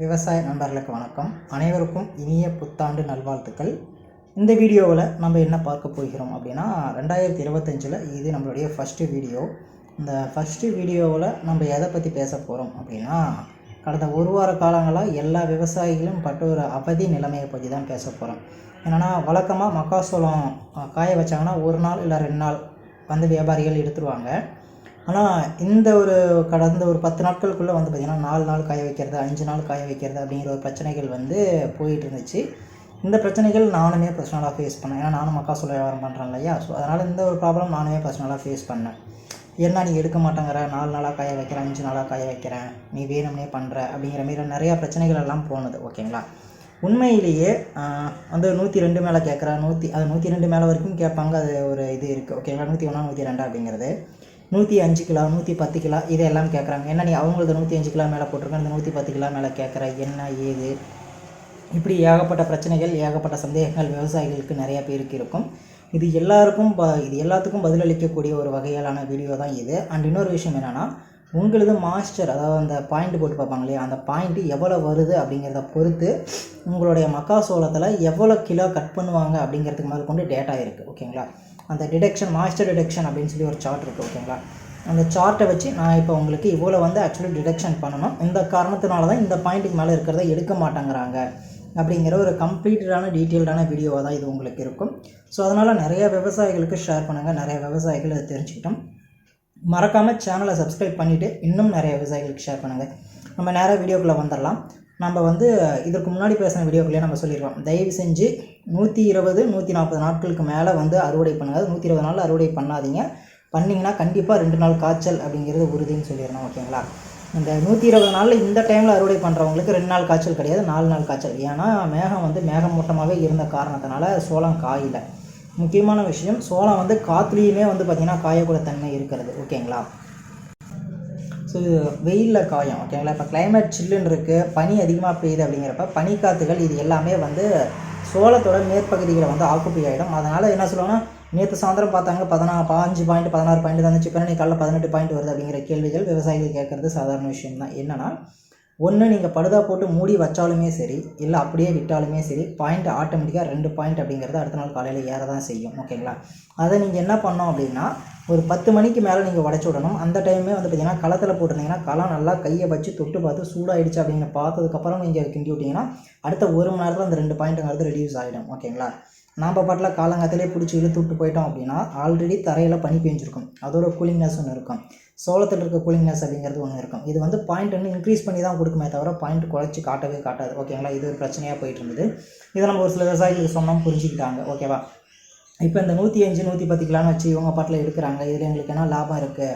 விவசாய நண்பர்களுக்கு வணக்கம். அனைவருக்கும் இனிய புத்தாண்டு நல்வாழ்த்துக்கள். இந்த வீடியோவில் நம்ம என்ன பார்க்க போகிறோம் அப்படின்னா 2025 இது நம்மளுடைய ஃபஸ்ட்டு வீடியோ. இந்த ஃபஸ்ட்டு வீடியோவில் நம்ம எதை பற்றி பேச போகிறோம் அப்படின்னா, கடந்த ஒரு வார காலங்களாக எல்லா விவசாயிகளும் பட்ட ஒரு அவதி நிலைமையை பற்றி தான் பேச போகிறோம். என்னென்னா, வழக்கமாக மக்காசோளம் காய வச்சாங்கன்னா ஒரு நாள் இல்லை 2 நாள் வந்து வியாபாரிகள் எடுத்துருவாங்க. ஆனால் இந்த கடந்த ஒரு 10 நாட்களுக்குள்ளே வந்து பார்த்திங்கன்னா 4 நாள் காய வைக்கிறது, 5 நாள் காய வைக்கிறது அப்படிங்கிற ஒரு பிரச்சனைகள் வந்து போயிட்டு இருந்துச்சு. இந்த பிரச்சனைகள் நானுமே பர்சனலாக ஃபேஸ் பண்ணேன். ஏன்னா நானும் மக்காசோள வியாபாரம் பண்ணுறேன் இல்லையா. ஸோ அதனால் இந்த ஒரு ப்ராப்ளம் நானுமே பர்சனலாக ஃபேஸ் பண்ணேன். என்ன நீ எடுக்க மாட்டேங்கிற, 4 நாளாக காய வைக்கிறேன், 5 நாளாக காய வைக்கிறேன், நீ வேணும்னே பண்ணுற அப்படிங்கிற மாரி நிறையா பிரச்சனைகள் எல்லாம் போனது. ஓகேங்களா. உண்மையிலேயே வந்து 102 மேலே கேட்குறா, 102 மேலே வரைக்கும் கேட்பாங்க. அது ஒரு இது இருக்குது. ஓகேங்களா. 101 102 அப்படிங்கிறது 105 கிலோ 110 கிலோ இதெல்லாம் கேட்குறாங்க. என்ன நீ அவங்களது 105 கிலோ மேலே போட்டிருக்க, இந்த 110 கிலோ மேலே கேட்குற, என்ன ஏது, இப்படி ஏகப்பட்ட பிரச்சனைகள், ஏகப்பட்ட சந்தேகங்கள் விவசாயிகளுக்கு நிறையா பேருக்கு இருக்கும். இது எல்லாத்துக்கும் பதிலளிக்கக்கூடிய ஒரு வகையிலான வீடியோ தான் இது. அண்ட் இன்னொரு விஷயம் என்னென்னா, உங்களது மாஸ்டர், அதாவது அந்த பாயிண்ட் போட்டு பார்ப்பாங்க இல்லையா, அந்த பாயிண்ட்டு எவ்வளோ வருது அப்படிங்கிறத பொறுத்து உங்களுடைய மக்காசோளத்தில் எவ்வளோ கிலோ கட் பண்ணுவாங்க அப்படிங்கிறதுக்கு மேலே கொண்டு டேட்டா இருக்குது. ஓகேங்களா. அந்த டிடெக்ஷன், மாஸ்டர் டிடெக்ஷன் அப்படின்னு சொல்லி ஒரு சார்ட் இருக்குது. ஓகேங்களா. அந்த சார்ட்டை வச்சு நான் இப்போ உங்களுக்கு இவ்வளோ வந்து ஆக்சுவலி டிடெக்ஷன் பண்ணணும், இந்த காரணத்தினால தான் இந்த பாயிண்ட்டுக்கு மேலே இருக்கிறத எடுக்க மாட்டேங்கிறாங்க அப்படிங்கிற ஒரு கம்ப்ளீட்டடான டீட்டெயில்டான வீடியோவாக தான் இது உங்களுக்கு இருக்கும். ஸோ அதனால் நிறைய விவசாயிகளுக்கு ஷேர் பண்ணுங்கள். நிறைய விவசாயிகள் அதை தெரிஞ்சுக்கிட்டோம். மறக்காமல் சேனலை சப்ஸ்கிரைப் பண்ணிவிட்டு இன்னும் நிறைய விவசாயிகளுக்கு ஷேர் பண்ணுங்கள். நம்ம நேராக வீடியோக்குள்ளே வந்துடலாம். நம்ம வந்து இதற்கு முன்னாடி பேசின வீடியோக்குள்ளேயே நம்ம சொல்லிடுவோம், தயவு செஞ்சு 120 140 நாட்களுக்கு மேலே வந்து அறுவடை பண்ணுங்கள். 120 நாள் அறுவடை பண்ணாதீங்க. பண்ணிங்கன்னா கண்டிப்பாக 2 நாள் காய்ச்சல் அப்படிங்கிறது உறுதின்னு சொல்லிடணும். ஓகேங்களா. இந்த 120 நாளில் இந்த டைமில் அறுவடை பண்ணுறவங்களுக்கு 2 நாள் காய்ச்சல் கிடையாது, 4 நாள் காய்ச்சல். ஏன்னா மேகம் வந்து மேகமூட்டமாகவே இருந்த காரணத்தினால சோளம் காயில. முக்கியமான விஷயம், சோளம் வந்து காற்றுலேயுமே வந்து பார்த்திங்கன்னா காயக்கூட தன்மை இருக்கிறது. ஓகேங்களா. ஸோ வெயிலில் காயும். ஓகேங்களா. இப்போ கிளைமேட் சில்லுன்னு இருக்குது, பனி அதிகமாக பெய்யுது அப்படிங்கிறப்ப பனிக்காற்றுகள் இது எல்லாமே வந்து சோளத்தோட மேற்பகுதிகளை வந்து ஆக்குப்பை ஆகிடும். அதனால் என்ன சொல்லுவாங்கன்னா, நேற்று சாயந்தரம் பார்த்தாங்க 15 பாயிண்ட் 16 பாயிண்ட் தான் வந்துச்சு, இப்போ காலையில் 18 பாயிண்ட் வருது அப்படிங்கிற கேள்விகள் விவசாயிகள் கேட்குறது சாதாரண விஷயம் தான். என்னென்னா, ஒன்று நீங்கள் படுதா போட்டு மூடி வச்சாலுமே சரி, இல்லை அப்படியே விட்டாலுமே சரி, பாயிண்ட் ஆட்டோமேட்டிக்காக 2 பாயிண்ட் அப்படிங்கிறது அடுத்த நாள் காலையில் ஏற தான் செய்யும். ஓகேங்களா. அதை நீங்கள் என்ன பண்ணோம் அப்படின்னா, ஒரு 10 மணிக்கு மேலே நீங்கள் உடச்சி விடணும். அந்த டைமே வந்து பார்த்திங்கன்னா களத்தில் போட்டிருந்தீங்கன்னா களம் நல்லா கையை வச்சு தொட்டு பார்த்து சூடாகிடுச்சு அப்படிங்கிற பார்த்ததுக்கப்புறம் நீங்கள் கிண்டி விட்டிங்கன்னா அடுத்த 1 மணி நேரத்தில் அந்த 2 பாயிண்ட்டுங்கிறது ரெடியூஸ் ஆகிடும். ஓகேங்களா. நம்ம பாட்டில் காலங்காத்திலே பிடிச்சி இழுத்து விட்டு போயிட்டோம் அப்படின்னா ஆல்ரெடி தரையில் பனி பெஞ்சிருக்கும், அதோட கூலிங்னஸ் ஒன்று இருக்கும், சோளத்தில் இருக்க கூலிங்னஸ் அப்படிங்கிறது ஒன்று இருக்கும். இது வந்து பாயிண்ட் வந்து இன்க்ரீஸ் பண்ணி தான் கொடுக்குமே தவிர பாயிண்ட் குறைச்சி காட்டவே காட்டாது. ஓகேங்களா. இது ஒரு பிரச்சனையாக போயிட்டு இருந்தது. இதை நம்ம ஒரு சில விவசாயிகளுக்கு சொன்னோம், புரிஞ்சுக்கிட்டாங்க. ஓகேவா. இப்போ இந்த 105 110 கிலோன்னு வச்சு இவங்க பாட்டில் எடுக்கிறாங்க. இதில் எங்களுக்கு என்ன லாபம் இருக்குது,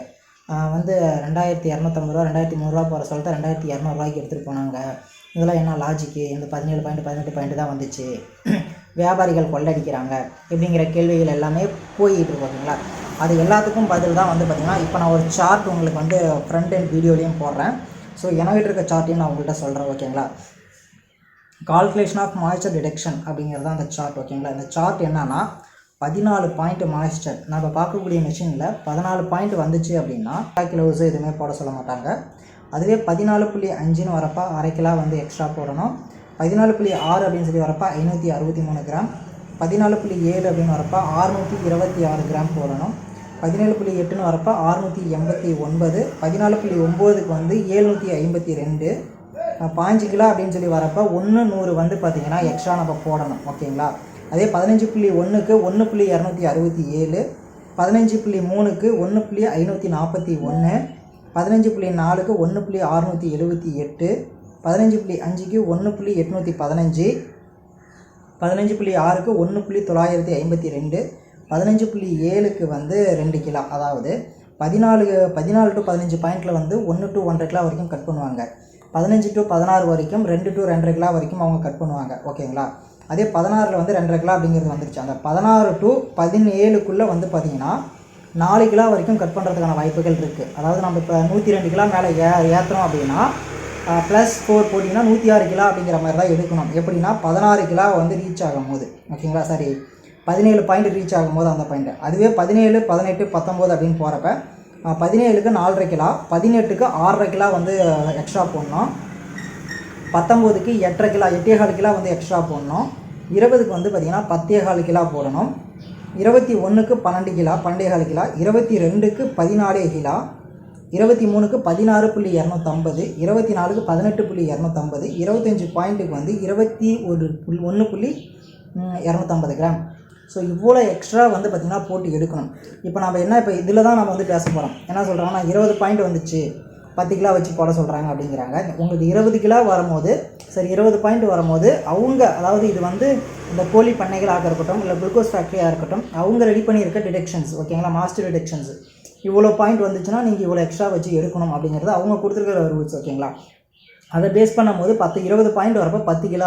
வந்து 2250 ரூபா 2300 போகிற சொல்லிட்டு 2200 எடுத்துகிட்டு போனாங்க. இதெல்லாம் என்ன லாஜிக்கு, இந்த 17 பாயிண்ட் 18 பாயிண்ட் தான் வந்துச்சு, வியாபாரிகள் கொள்ளடிக்கிறாங்க இப்படிங்கிற கேள்விகள் எல்லாமே போயிட்டு இருக்கு. ஓகேங்களா. அது எல்லாத்துக்கும் பதில் தான் வந்து பார்த்திங்கன்னா, இப்போ நான் ஒரு சார்ட் உங்களுக்கு வந்து ஃப்ரண்ட் அண்ட் வீடியோலையும் போடுறேன். ஸோ என்கிட்ட இருக்க சார்ட்டையும் நான் உங்கள்கிட்ட சொல்கிறேன். ஓகேங்களா. கால்குலேஷன் ஆஃப் மாய்ஸ்சர் டிடெக்ஷன் அப்படிங்கிறது தான் அந்த சார்ட். ஓகேங்களா. இந்த சார்ட் என்னன்னா, 14 பாயிண்ட் மாய்ஸ்சர் நம்ம பார்க்கக்கூடிய மிஷினில் 14 பாயிண்ட் வந்துச்சு அப்படின்னா கிலோஸ் எதுவுமே போட சொல்ல மாட்டாங்க. அதுவே 14.5ன்னு வரப்போ அரை கிலோ வந்து எக்ஸ்ட்ரா போடணும். 14.6 அப்படின்னு சொல்லி வரப்போ 563 கிராம், 14.7 அப்படின்னு வரப்போ 626 கிராம் போடணும், 17.8ன்னு வரப்போ 689, 14.9க்கு வந்து 752, 5 கிலோ அப்படின்னு சொல்லி வரப்போ 100 வந்து பார்த்திங்கன்னா எக்ஸ்ட்ரா நம்ம போடணும். ஓகேங்களா. அதே 15.1க்கு 1.267, 15.3க்கு 1.541, 15.4க்கு 1.678, 15.5க்கு 1.815, 15.6க்கு 1.952, 15.7க்கு வந்து 2 கிலோ. அதாவது 14 to 15 பாயிண்டில் வந்து 1 to 1.5 கிலோ வரைக்கும் கட் பண்ணுவாங்க. 15 to 16 வரைக்கும் 2 to 2.5 கிலோ வரைக்கும் அவங்க கட் பண்ணுவாங்க. ஓகேங்களா. அதே 16ல் வந்து 2.5 கிலோ அப்படிங்கிறது வந்துருச்சு. அந்த 16 to 17க்குள்ளே வந்து பார்த்திங்கன்னா 4 கிலோ வரைக்கும் கட் பண்ணுறதுக்கான வாய்ப்புகள் இருக்குது. அதாவது நம்ம இப்போ 102 கிலோ மேலே ஏற்றுறோம் அப்படின்னா +4 போட்டிங்கன்னா 106 கிலோ அப்படிங்கிற மாதிரி தான் எடுக்கணும். எப்படின்னா 16 கிலோ வந்து ரீச் ஆகும் போது. ஓகேங்களா. சரி, 17 பாயிண்ட் ரீச் ஆகும்போது அந்த பாயிண்ட்டு. அதுவே 17 18 19 அப்படின்னு போகிறப்ப 17க்கு 4.5 கிலோ, 18க்கு 6.5 கிலோ வந்து எக்ஸ்ட்ரா போடணும். 19க்கு 8.5 கிலோ 8.25 கிலோ வந்து எக்ஸ்ட்ரா போடணும். 20க்கு வந்து பார்த்திங்கன்னா 10.25 கிலோ போடணும். 21க்கு 12 கிலோ 12.25 கிலோ, 22க்கு 14 கிலோ, 23க்கு 16.250, 24க்கு 18.250, 25 பாயிண்ட்டுக்கு வந்து 21.250 கிராம். ஸோ இவ்வளோ எக்ஸ்ட்ரா வந்து பார்த்திங்கன்னா போட்டு எடுக்கணும். இப்போ இப்போ இதில் தான் நம்ம வந்து பேச போகிறோம். என்ன சொல்கிறாங்கன்னா 20 பாயிண்ட் வந்துச்சு 10 கிலோ வச்சு போட சொல்கிறாங்க அப்படிங்கிறாங்க. உங்களுக்கு 20 கிலோ வரும்போது, சரி 20 பாயிண்ட் வரும்போது அவங்க, அதாவது இது வந்து இந்த கோழி பண்ணைகளாக இருக்கட்டும் இல்லை குளுக்கோஸ் ஃபேக்ட்ரியாக இருக்கட்டும், அவங்க ரெடி பண்ணியிருக்க டிடெக்ஷன்ஸ் ஓகேங்களா, மாஸ்டர் டிடெக்ஷன்ஸ். இவ்வளோ பாயிண்ட் வந்துச்சுன்னா நீங்கள் இவ்வளோ எக்ஸ்ட்ரா வச்சு எடுக்கணும் அப்படிங்கிறது அவங்க கொடுத்துருக்கிற ரூல்ஸ் ஓகேங்களா. அதை பேஸ் பண்ணும்போது 20 பாயிண்ட் வரப்போ 10 கிலோ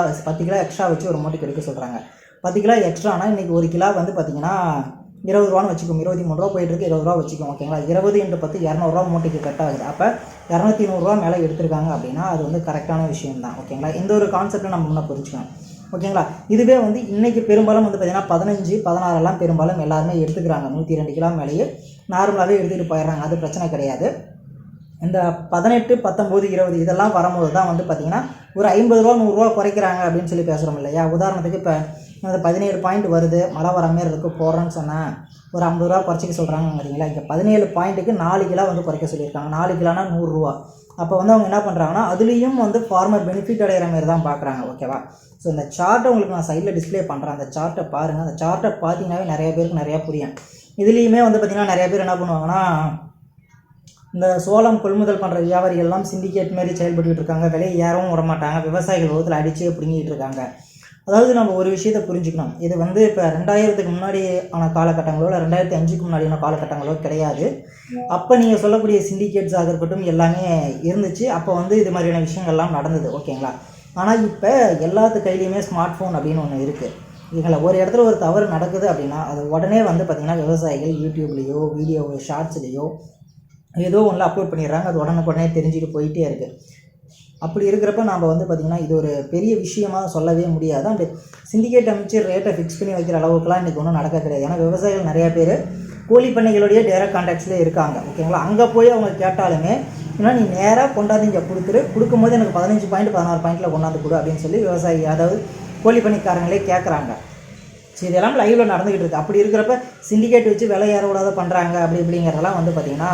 எக்ஸ்ட்ரா வச்சு ஒரு மூட்டைக்கு எடுக்க சொல்கிறாங்க. 10 கிலோ எக்ஸ்ட்ரானா இன்றைக்கி ஒரு கிலோ வந்து பார்த்திங்கன்னா 20 ரூபான்னு வச்சுக்கோம். 23 ரூபா போயிட்டுருக்கு, 20 ரூபா வச்சுக்கோம் ஓகேங்களா. 20 × 10 200 ரூபா மூட்டைக்கு கட் ஆகுது. அப்போ 220 ரூபா மேலே எடுத்திருக்காங்க அப்படின்னா அது வந்து கரெக்டான விஷயம் தான் ஓகேங்களா. இந்த ஒரு கான்செப்டை நம்ம முன்னே புரிஞ்சுக்கணும் ஓகேங்களா. இதுவே வந்து இன்றைக்கி பெரும்பாலும் வந்து பார்த்திங்கன்னா 15, 16 பெரும்பாலும் எல்லாருமே எடுத்துக்கிறாங்க. 102 கிலோ மேலேயே நார்மலாகவே எடுத்துகிட்டு போயிடுறாங்க, அது பிரச்சனை கிடையாது. இந்த 18, 19, 20 இதெல்லாம் வரும்போது தான் வந்து பார்த்திங்கன்னா ஒரு 50 ரூபா 100 ரூபா குறைக்கிறாங்க அப்படின்னு சொல்லி பேசுகிறோம் இல்லையா. உதாரணத்துக்கு இப்போ அந்த 17 பாயிண்ட் வருது, மழை வர மாரி இருக்குது, போடுறேன்னு சொன்னேன், ஒரு 50 ரூபா குறைச்சிக்க சொல்கிறாங்கிறீங்களா. இங்கே 17 பாயிண்ட்டுக்கு 4 கிலோ வந்து குறைக்க சொல்லியிருக்காங்க. 4 கிலோனா 100 ரூபா. அப்போ வந்து அவங்க என்ன பண்ணுறாங்கன்னா அதுலேயும் வந்து ஃபார்மர் பெனிஃபிட் அடைகிற மாதிரி தான் பார்க்குறாங்க ஓகேவா. ஸோ இந்த சார்ட்டை உங்களுக்கு நான் சைடில் டிஸ்பிளே பண்ணுறேன், அந்த சார்ட்டை பாருங்கள். அந்த சார்ட்டை பார்த்தீங்கன்னாவே நிறைய பேருக்கு நிறையா புரியும். இதுலேயுமே வந்து பார்த்திங்கன்னா நிறைய பேர் என்ன பண்ணுவாங்கன்னா, இந்த சோளம் கொள்முதல் பண்ணுற வியாபாரிகள்லாம் சிண்டிகேட் மாரி செயல்பட்டுக்கிட்டு இருக்காங்க. விலையை ஏறவும் விட மாட்டாங்க, விவசாயிகள் விதத்தில் அடித்து பிடிங்கிட்டு இருக்காங்க. அதாவது நம்ம ஒரு விஷயத்தை புரிஞ்சுக்கணும். இது வந்து இப்போ 2000க்கு முன்னாடி ஆன காலகட்டங்களோ இல்லை 2005க்கு முன்னாடியான காலகட்டங்களோ கிடையாது. அப்போ நீங்கள் சொல்லக்கூடிய சிண்டிகேட்ஸாக இருக்கட்டும் எல்லாமே இருந்துச்சு. அப்போ வந்து இது மாதிரியான விஷயங்கள்லாம் நடந்தது ஓகேங்களா. ஆனால் இப்போ எல்லாத்து கையிலையுமே ஸ்மார்ட் ஃபோன் அப்படின்னு ஒன்று இருக்குது. இதில் ஒரு இடத்துல ஒரு தவறு நடக்குது அப்படின்னா அது உடனே வந்து பார்த்திங்கன்னா விவசாயிகள் யூடியூப்லேயோ வீடியோ ஷார்ட்ஸ்லேயோ ஏதோ ஒன்று அப்லோட் பண்ணிடுறாங்க. அது உடனே தெரிஞ்சுட்டு போயிட்டே இருக்குது. அப்படி இருக்கிறப்ப நாம் வந்து பார்த்திங்கன்னா இது ஒரு பெரிய விஷயமாக சொல்லவே முடியாது. அந்த சிண்டிகேட் அமைச்சு ரேட்டை ஃபிக்ஸ் பண்ணி வைக்கிற அளவுக்குலாம் இன்றைக்கி ஒன்றும் நடக்க கிடையாது. ஏன்னா விவசாயிகள் நிறையா பேர் கோழி பண்ணைகளுடைய டைரக்ட் கான்டாக்ட்ஸ்லேயே இருக்காங்க ஓகேங்களா. அங்கே போய் அவங்க கேட்டாலுமே ஏன்னா நீ நேராக கொண்டாந்து இங்கே கொடுக்கும்போது எனக்கு 15 பாயிண்ட் 16 பாயிண்ட்டில் கொண்டாந்து கொடு அப்படின்னு சொல்லி விவசாயி, அதாவது கோழி பண்ணிக்காரங்களே கேட்குறாங்க. ஸோ இதெல்லாம் லைவில் நடந்துக்கிட்டு இருக்குது. அப்படி இருக்கிறப்ப சிண்டிகேட் வச்சு விலை ஏற விடாத பண்ணுறாங்க இப்படிங்கிறதெல்லாம் வந்து பார்த்திங்கன்னா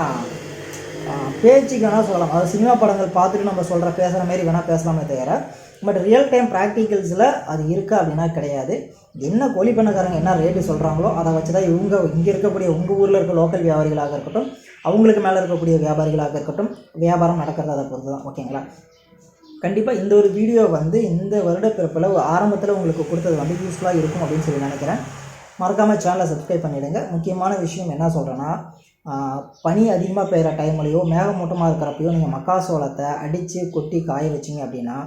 பேச்சுக்கு வேணால் சொல்லலாம். அது சினிமா படங்கள் பார்த்துட்டு நம்ம பேசுகிற மாரி வேணால் பேசலாமே தவிர, பட் ரியல் டைம் ப்ராக்டிக்கல்ஸில் அது இருக்கா அப்படின்னா கிடையாது. என்ன கோழி பண்ணக்காரங்க என்ன ரேட்டு சொல்கிறாங்களோ அதை வச்சு தான் இங்கே இருக்கக்கூடிய உங்கள் ஊரில் இருக்க லோக்கல் வியாபாரிகளாக இருக்கட்டும், அவங்களுக்கு மேலே இருக்கக்கூடிய வியாபாரிகளாக இருக்கட்டும், வியாபாரம் நடக்கிறது அதை பொறுத்து தான் ஓகேங்களா. கண்டிப்பாக இந்த ஒரு வீடியோ வந்து இந்த வருடப்பிறப்பில் ஆரம்பத்தில் உங்களுக்கு கொடுத்தது வந்து யூஸ்ஃபுல்லாக இருக்கும் அப்படின்னு சொல்லி நினைக்கிறேன். மறக்காமல் சேனலை சப்ஸ்கிரைப் பண்ணிவிடுங்க. முக்கியமான விஷயம் என்ன சொல்கிறேன்னா, பனி அதிகமாக பெய்கிற டைம்லையோ மேகமூட்டமாக இருக்கிறப்பையோ நீங்கள் மக்காசோளத்தை அடித்து கொட்டி காய வச்சிங்க அப்படின்னா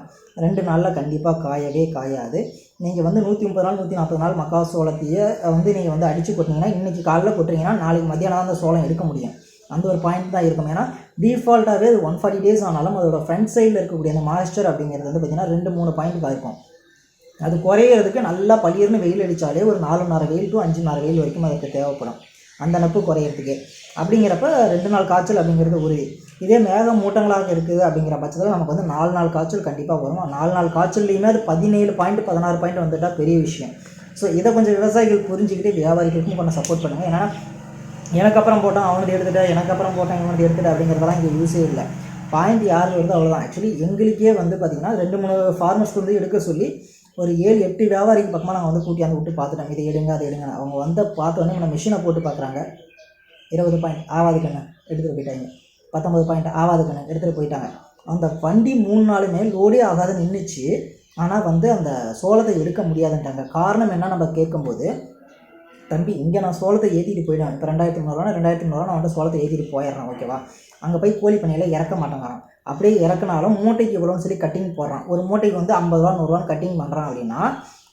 2 நாளில் கண்டிப்பாக காயவே காயாது. நீங்கள் வந்து 130 நாள் 140 நாள் மக்காசோளத்தையே வந்து நீங்கள் வந்து அடித்து கொட்டிங்கன்னா இன்றைக்கி காலைல கொட்டுறீங்கன்னா நாளைக்கு மத்தியானம் தான் அந்த சோளம் எடுக்க முடியும். அந்த ஒரு பாயிண்ட் தான் இருக்கும். ஏன்னா டிஃபால்ட்டாகவே அது 140 டேஸ் ஆனாலும் அதோட ஃப்ரண்ட் சைடில் இருக்கக்கூடிய அந்த மாய்ஸ்சர் அப்படிங்கிறது வந்து பார்த்திங்கன்னா 2-3 பாயிண்ட் இருக்கும். அது குறையிறதுக்கு நல்லா பளிர்னு வெயில் அடித்தாலே ஒரு 4.5 வெயில் to 5.5 வெயில் வரைக்கும் அதுக்கு தேவைப்படும் அந்த நப்பு குறையிறதுக்கு. அப்படிங்கிறப்ப 2 நாள் காய்ச்சல் அப்படிங்கிறது உறுதி. இதே மேகம் மூட்டங்களாக இருக்குது அப்படிங்கிற பட்சத்தில் நமக்கு வந்து 4 நாள் காய்ச்சல் கண்டிப்பாக வரும். 4 நாள் காய்ச்சல்லையுமே அது 17 பாயிண்ட் 16 பாயிண்ட் வந்துட்டால் பெரிய விஷயம். ஸோ இதை கொஞ்சம் விவசாயிகள் புரிஞ்சுக்கிட்டு வியாபாரிகளுக்கும் கொஞ்சம் சப்போர்ட் பண்ணுங்கள். ஏன்னா எனக்கு அப்புறம் போட்டான் அவனுக்கு எடுத்துகிட்டேன், எனக்கு அப்புறம் போட்டான் இவனுக்கு எடுத்துகிட்டு அப்படிங்கிறதெல்லாம் இங்கே யூஸே இல்லை. பாயிண்ட் யார் வருது அவ்வளோதான். ஆக்சுவலி எங்களுக்கே வந்து பார்த்திங்கன்னா 2-3 ஃபார்மர்ஸ்க்கு வந்து எடுக்க சொல்லி ஒரு 7-8 வியாபாரிக்கு பக்கமாக நாங்கள் வந்து கூட்டியாந்து விட்டு பார்த்துட்டோம். இதை எடுங்க அதை எடுங்க. அவங்க வந்து பார்த்தோன்னே நம்ம மிஷினை போட்டு பார்க்குறாங்க. 20 பாயிண்ட் ஆவாது கண்ணு எடுத்துகிட்டு போயிட்டாங்க. 19 பாயிண்ட் ஆவாது கண்ணு எடுத்துகிட்டு போயிட்டாங்க. அந்த வண்டி 3 நாளுமே லோடே ஆகாத நின்றுச்சு. ஆனால் வந்து அந்த சோளத்தை எடுக்க முடியாதுன்ட்டாங்க. காரணம் என்ன நம்ம கேட்கும்போது, தம்பி இங்கே நான் சோளத்தை ஏற்றிட்டு போயிடுவேன், இப்போ 2300 2300 நான் வந்து சோளத்தை ஏற்றிட்டு போயிடுறேன் ஓகேவா. அங்கே போய் கோழி பண்ணையில் இறக்க மாட்டேங்கிறான். அப்படியே இறக்குனாலும் மூட்டைக்கு இவ்வளோன்னு சொல்லி கட்டிங் போடுறான். ஒரு மூட்டைக்கு வந்து 50 ரூபா 100 ரூபான்னு கட்டிங் பண்ணுறான் அப்படின்னா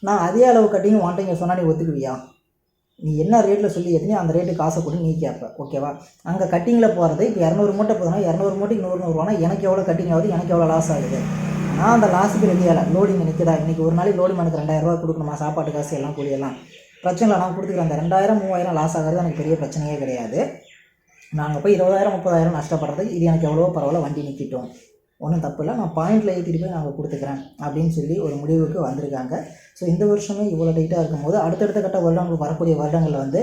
நான் அதே அளவு கட்டிங் வாங்கிட்டீங்க சொன்னால் நீ ஒத்துக்குவியா? நீ என்ன ரேட்டில் சொல்லி எத்தனையோ அந்த ரேட்டு காசை கொடு நீ கேட்ப ஓகேவா. அங்கே கட்டிங்கில் போகிறது இப்போ 200 மூட்டை போதுனா 200 மூட்டைக்கு 100 ரூபானா எனக்கு எவ்வளோ கட்டிங் ஆகுது, எனக்கு எவ்வளோ லாஸ் ஆகுது. நான் அந்த லாஸுக்கு ரெடியாகலை. லோடிங் நிற்குதா, இன்றைக்கி ஒரு நாளைக்கு லோடிங் எனக்கு 2000 ரூபா கொடுக்கணுமா, சாப்பாட்டு காசு எல்லாம் கூடியெல்லாம் பிரச்சனை இல்லை, நான் கொடுத்துக்கிறேன். அந்த 2000-3000 லாஸ் ஆகிறது எனக்கு பெரிய பிரச்சனையே கிடையாது. நாங்கள் போய் 20,000-30,000 நஷ்டப்படுறதுக்கு இது எனக்கு எவ்வளோ பரவாயில்ல, வண்டி நிற்கிட்டோம் ஒன்றும் தப்பு இல்லை, நான் பாயிண்டில் ஏற்றிட்டு போய் நாங்கள் கொடுத்துக்கிறேன் அப்படின்னு சொல்லி ஒரு முடிவுக்கு வந்திருக்காங்க. ஸோ இந்த வருஷமே இவ்வளோ டைட்டாக இருக்கும்போது அடுத்தடுத்த கட்ட வருடங்கள் வரக்கூடிய வருடங்களில் வந்து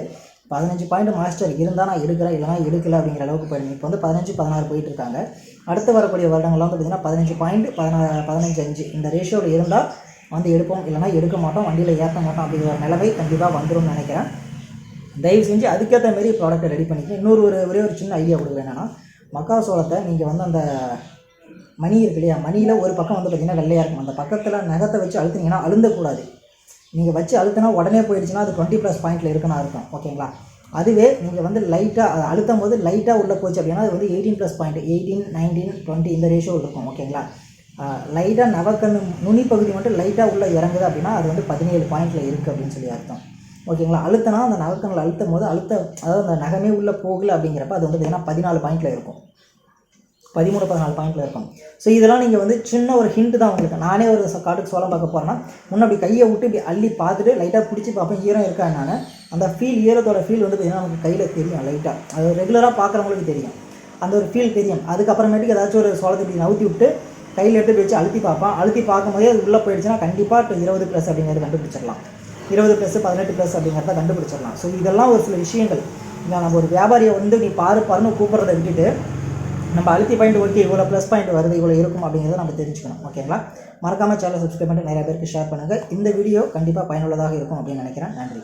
15 பாயிண்ட் மாஸ்டர் இருந்தால் நான் எடுக்கிறேன், இல்லைனா எடுக்கலை அப்படிங்கிற அளவுக்கு போயிடுங்க. இப்போ வந்து 15-16 போயிட்டு இருக்காங்க. அடுத்து வரக்கூடிய வருடங்கள்லாம் வந்து பார்த்திங்கன்னா 15 பாயிண்ட் 15-5 இந்த ரேஷியோவில் இருந்தால் வந்து எடுப்போம், இல்லைனா எடுக்க மாட்டோம், வண்டியில் ஏற்ற மாட்டோம் அப்படிங்கிற ஒரு நிலைமை கண்டிப்பாக வந்துடும்னு நினைக்கிறேன். தயவு செஞ்சு அதுக்கேற்ற மாரி ப்ராடக்ட்டை ரெடி பண்ணிக்க. இன்னொரு ஒரே ஒரு சின்ன ஐடியா கொடுக்குறேன். என்னென்னா, மக்காசோளத்தை நீங்கள் வந்து அந்த மணி இருக்கு இல்லையா, மணியில் ஒரு பக்கம் வந்து பார்த்திங்கன்னா வெள்ளையாக இருக்கும். அந்த பக்கத்தில் நகத்தை வச்சு அழுத்தினீங்கன்னா அழுந்தக்கூடாது. நீங்கள் வச்சு அழுத்தினா உடனே போயிடுச்சுன்னா அது 20+ பாயிண்டில் இருக்குன்னு இருக்கும். ஓகேங்களா? அதுவே நீங்கள் வந்து லைட்டாக அழுத்தும் போது லைட்டாக உள்ளே போச்சு அப்படின்னா அது வந்து 18+ பாயிண்ட், 18, 19, 20 இந்த ரேஷியோவில் இருக்கும். ஓகேங்களா? லைட்டாக நவக்கண்ணு நுனி பகுதி மட்டும் லைட்டாக உள்ளே இறங்குது அப்படின்னா அது வந்து 17 பாயிண்டில் இருக்குது அப்படின்னு சொல்லி அர்த்தம். ஓகேங்களா? அழுத்தினா அந்த நவக்கண்ணில் அழுத்தும் போது அதாவது அந்த நகமே உள்ளே போகலை அப்படிங்கிறப்ப அது வந்து பார்த்திங்கன்னா 14 பாயிண்டில் இருக்கும், 13-14 பாயிண்டில் இருக்கும். ஸோ இதெல்லாம் நீங்கள் வந்து சின்ன ஒரு ஹிண்ட் தான் உங்களுக்கு. நானே ஒரு காட்டுக்கு சோளம் பார்க்க போகிறேன்னா முன்னே அப்படி கையை விட்டு இப்படி அள்ளி பார்த்துட்டு லைட்டாக பிடிச்சி பார்ப்பேன் ஈரம் இருக்கா. நான் அந்த ஈரத்தோட ஃபீல் வந்து பார்த்திங்கன்னா நமக்கு கையில் தெரியும் லைட்டாக. அது ரெகுலராக பார்க்குறவங்களுக்கு தெரியும், அந்த ஒரு ஃபீல் தெரியும். அதுக்கப்புறமேட்டுக்கு ஏதாச்சும் ஒரு சோளத்தை இப்படி நவுத்தி விட்டு கையில் எடுத்து வச்சு அழுத்தி பார்ப்பேன். அழுத்தி பார்க்கும்போதே அது உள்ளே போயிடுச்சுன்னா கண்டிப்பாக 20+ அப்படிங்கிறது கண்டுபிடிச்சிடலாம், 20+, 18+ அப்படிங்கிறத கண்டுபிடிச்சிடலாம். ஸோ இதெல்லாம் ஒரு சில விஷயங்கள். நம்ம ஒரு வியாபாரியை வந்து நீ பாருன்னு கூப்பிட்றத விட்டுட்டு நம்ம அழுத்தி பாயிண்ட் ஓகே இவ்வளோ ப்ளஸ் பாயிண்ட் வருது, இவ்வளோ இருக்கும் அப்படிங்கிறத நம்ம தெரிஞ்சுக்கணும். ஓகேங்களா? மறக்காமல் சேனலை சப்ஸ்கிரைப் பண்ணிட்டு நிறைய பேருக்கு ஷேர் பண்ணுங்கள். இந்த வீடியோ கண்டிப்பாக பயனுள்ளதாக இருக்கும் அப்படின்னு நினைக்கிறேன். நன்றி.